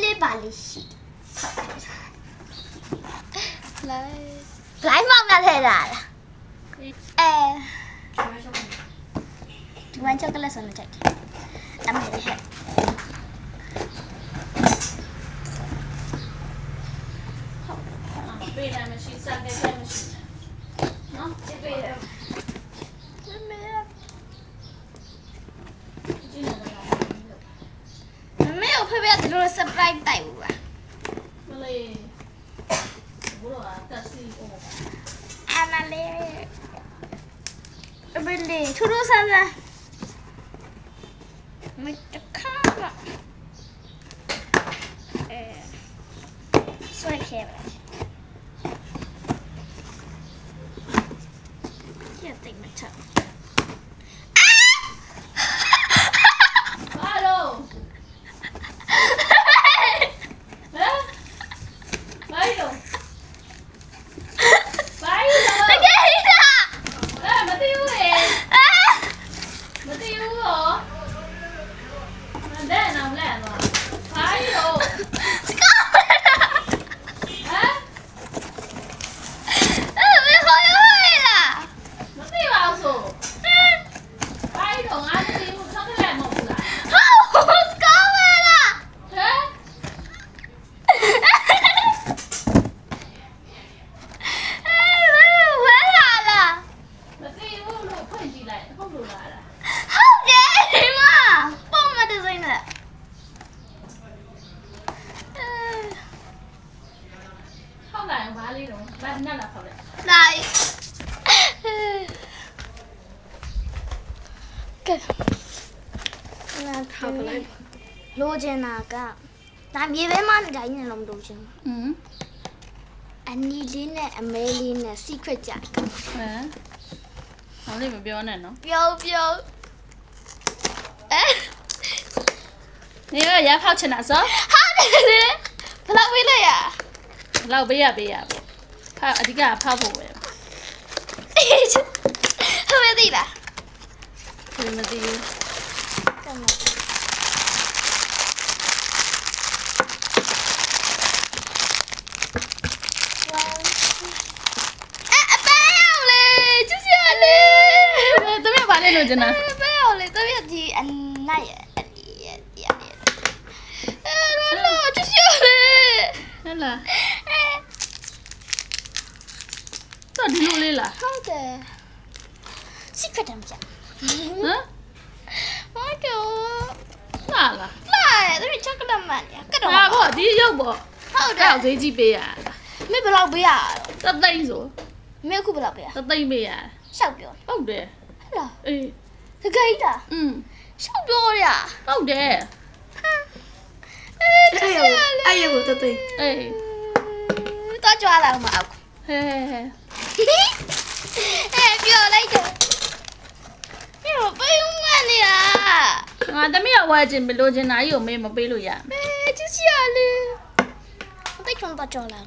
လေးပါလေးရှိလိုက်မောင်နဲ့ထဲလာလားဒီဝိုင်းချောကလက်ဆုံးနဲ့ကြိုက်တယ်အမေလေးဟဲ့ပေးတယ်မရှိစက်ကဲမရှိနော်ပေးတယ်မမေကိုဖေဖေကဒီလို surprise တိုက်ဘူးပါမလေးဘူးတော့တက်စီအော်အမလေးအမလေးထူးထူးဆန်းဆန်းမတခါပါဆွဲခဲပါရတဲ့မချလိုချင်တာကဒါမြေပဲမှတိုင်းနဲ့လုံးလိုချင်အနီလေးနဲ့အမဲလေးနဲ့ secret ကြဟမ်အောင်လေးမပြောနဲ့နော်ပြောနေရဖောက်ချင်တာစောဟုတ်တယ်လေဘယ်လောက်ပေးလိုက်ရဘယ်လောက်ပေးရဖောက်အဓိကဖောက်ဖို့ပဲဟုတ်မသိလားမသိဘူးလိုချင်တာပဲအောင်လေတပြည့်ဒီအနိုင်လောချစ်ရလေဟဲ့လားတော့ဒီလိုလေးလားဟုတ်တယ် secret တမ်းကြဟမ်မကောလာတပြည့်ချက်ကလက်မှန်ရကတော့ဟာပေါ့ဒီရုပ်ပေါ့ဟုတ်တယ်ဈေးကြီးပေးရမေဘယ်လောက်ပေးရတသိန်းဆိုမေခုဘယ်လောက်ပေးရတသိန်းပေးရရှောက်ပြောဟုတ်တယ်လားအေးတကယ်လားရှောက်ပြောရဟုတ်တယ်အဲ့ရကိုတသိအေးတော့ကြွားလာမအောင်ဟဲပြောလိုက်တယ်ပြောပေးဦးမနေရငါသမီးကဝယ်ခြင်းမလို့ခြင်းနာကြီးကိုမေးမပေးလို့ရချစ်ရလေတိတ်ချုံတော့ကြော်လာ